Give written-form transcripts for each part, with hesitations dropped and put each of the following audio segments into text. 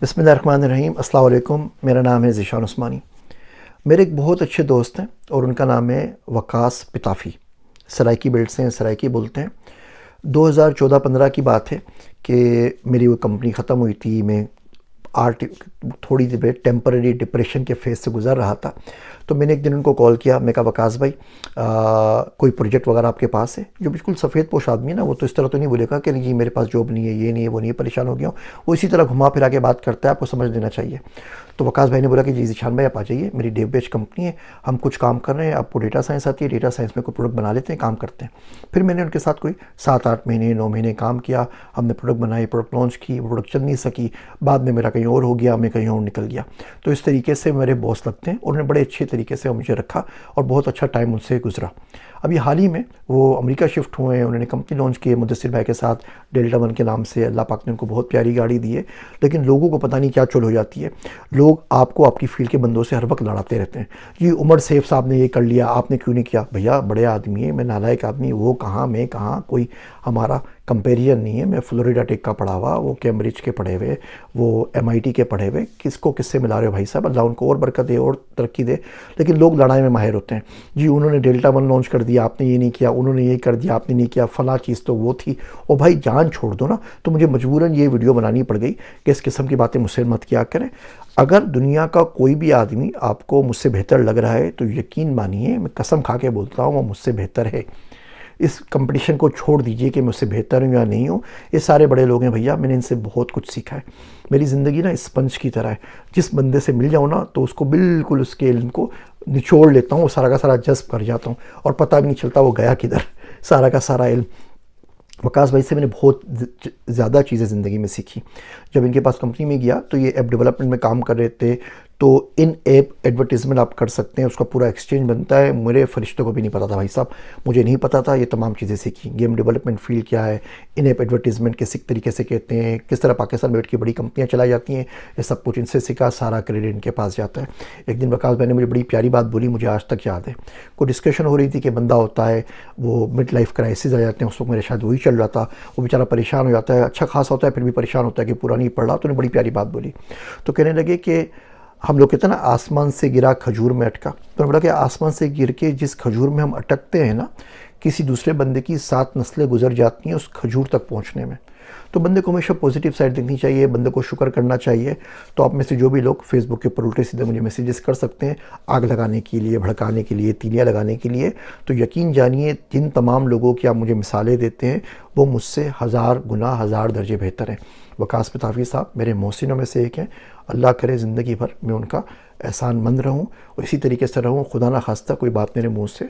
बिस्मिल्लाहिर्रहमानिर्रहीम। अस्सलाम वालेकुम। मेरा नाम है ज़ीशान उस्मानी। मेरे एक बहुत अच्छे दोस्त हैं और उनका नाम है वकास पिताफ़ी। सराइकी बिल्ड से हैं, सराइकी बोलते हैं। 2014-15 की बात है कि मेरी वो कंपनी ख़त्म हुई थी। मैं आर्ट थोड़ी देर टेम्पररी डिप्रेशन के फेज़ से गुज़र रहा था। तो मैंने एक दिन उनको कॉल किया। मैं कहा, वकास भाई, कोई प्रोजेक्ट वगैरह आपके पास है? जो बिल्कुल सफ़ेद पोश आदमी है ना, वो तो इस तरह तो नहीं बोलेगा कि नहीं जी मेरे पास जॉब नहीं है, ये नहीं है, वो नहीं है, परेशान हो गया हूँ। वो इसी तरह घुमा फिरा के बात करता है, आपको समझ लेना चाहिए। तो वकास भाई ने बोला कि जी ज़ीशान भाई, आप आ जाइए, मेरी डेव बेच कंपनी है, हम कुछ काम कर रहे हैं, आपको डेटा साइंस आती है, डेटा साइंस में कोई प्रोडक्ट बना लेते हैं, काम करते हैं। फिर मैंने उनके साथ कोई 7-8 महीने 9 महीने काम किया। हमने प्रोडक्ट बनाए, प्रोडक्ट लॉन्च की, वो प्रोडक्ट चल नहीं सकी। बाद में मेरा कहीं और हो गया, मैं कहीं और निकल गया। तो इस तरीके से मेरे बॉस लगते हैं। उन्होंने बड़े अच्छे तरीके से मुझे रखा और बहुत अच्छा टाइम उनसे गुजरा। अभी हाल ही में वो अमेरिका शिफ्ट हुए हैं। उन्होंने कंपनी लॉन्च की है मुदस्सिर भाई के साथ, डेल्टा वन के नाम से। अल्लाह पाक ने उनको बहुत प्यारी गाड़ी दी है। लेकिन लोगों को पता नहीं क्या चुल हो जाती है। लोग आपको आपकी फील्ड के बंदों से हर वक्त लड़ाते रहते हैं। जी उमर सैफ साहब ने ये कर लिया, आपने क्यों नहीं किया? भैया बड़े आदमी है, मैं नालायक आदमी, वो कहाँ मैं कहाँ, कोई हमारा कंपेरिजन नहीं है। मैं फ्लोरिडा टेक का पढ़ा हुआ, वो कैम्ब्रिज के पढ़े हुए, वो MIT के पढ़े हुए। किसको किससे मिला रहे हो भाई साहब? अल्लाह उनको और बरकत दे और तरक्की दे। लेकिन लोग लड़ाई में माहिर होते हैं। जी उन्होंने डेल्टा वन लॉन्च कर दिया, आपने ये नहीं किया, उन्होंने ये कर दिया, आपने नहीं किया, फ़लाँ चीज़ तो वो थी। और भाई जान छोड़ दो ना। तो मुझे मजबूरन ये वीडियो बनानी पड़ गई कि इस किस्म की बातें मुझसे मत किया करें। अगर दुनिया का कोई भी आदमी आपको मुझसे बेहतर लग रहा है तो यकीन मानिए, मैं कसम खा के बोलता हूँ, वो मुझसे बेहतर है। इस कंपटीशन को छोड़ दीजिए कि मैं उससे बेहतर हूँ या नहीं हूँ। ये सारे बड़े लोग हैं भैया, मैंने इनसे बहुत कुछ सीखा है। मेरी ज़िंदगी ना स्पंज की तरह है। जिस बंदे से मिल जाऊँ ना तो उसको बिल्कुल उसके इल्म को निचोड़ लेता हूँ, सारा का सारा जज्ब कर जाता हूँ और पता भी नहीं चलता वो गया किधर, सारा का सारा इल्म। वकास भाई से मैंने बहुत ज़्यादा चीज़ें ज़िंदगी में सीखी। जब इनके पास कंपनी में गया तो ये ऐप डेवलपमेंट में काम कर रहे थे। तो इन ऐप एडवर्टीज़मेंट आप कर सकते हैं, उसका पूरा एक्सचेंज बनता है। मेरे फरिश्तों को भी नहीं पता था भाई साहब, मुझे नहीं पता था। ये तमाम चीज़ें सीखी। गेम डेवलपमेंट फील्ड क्या है, इन ऐप एडवर्टीज़मेंट किस तरीके से कहते हैं, किस तरह पाकिस्तान में बैठ के बड़ी कंपनियाँ चलाई जाती हैं, ये सब कुछ इनसे सीखा। सारा क्रेडिट इनके पास जाता है। एक दिन वकास भाई ने मुझे बड़ी प्यारी बात बोली, मुझे आज तक याद है। कोई डिस्कशन हो रही थी कि बंदा होता है वो मिड लाइफ क्राइसिस आ जाते हैं, उस वक्त मेरे शायद वही चल रहा था। वो बेचारा परेशान हो जाता है, अच्छा खासा होता है फिर भी परेशान होता है कि पूरा नहीं पढ़ रहा। तो उन्हें बड़ी प्यारी बात बोली। तो कहने लगे कि हम लोग कहते हैं ना, आसमान से गिरा खजूर में अटका। तो बोला कि आसमान से गिर के जिस खजूर में हम अटकते हैं ना, किसी दूसरे बंदे की 7 नस्लें गुजर जाती हैं उस खजूर तक पहुंचने में। तो बंदे को हमेशा पॉजिटिव साइड देखनी चाहिए, बंदे को शुक्र करना चाहिए। तो आप में से जो भी लोग फेसबुक के ऊपर उल्टे सीधे मुझे मैसेजेस कर सकते हैं आग लगाने के लिए, भड़काने के लिए, तीलियाँ लगाने के लिए, तो यकीन जानिए जिन तमाम लोगों की आप मुझे मिसालें देते हैं वो मुझसे 1000 गुना 1000 दर्जे बेहतर हैं। वकास पिताफ़ी साहब मेरे मोहसिनों में से एक हैं। अल्लाह करे ज़िंदगी भर मैं उनका एहसानमंद रहूँ और इसी तरीके से रहूँ। खुदा ना खास्ता कोई बात मेरे मुँह से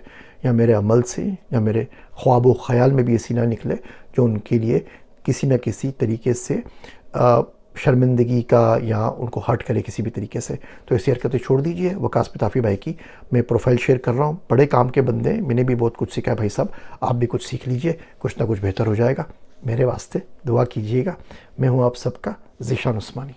या मेरे अमल से या मेरे ख्वाब व ख़याल में भी ऐसी ना निकले जो उनके लिए किसी न किसी तरीके से शर्मिंदगी का या उनको हर्ट करे किसी भी तरीके से। तो ऐसी हरकतें छोड़ दीजिए। वकास पिताफ़ी भाई की मैं प्रोफाइल शेयर कर रहा हूँ। बड़े काम के बंदे हैं, मैंने भी बहुत कुछ सीखा है भाई साहब। आप भी कुछ सीख लीजिए, कुछ ना कुछ बेहतर हो जाएगा। मेरे वास्ते दुआ कीजिएगा। मैं हूँ आप सबका ज़ीशान उस्मानी।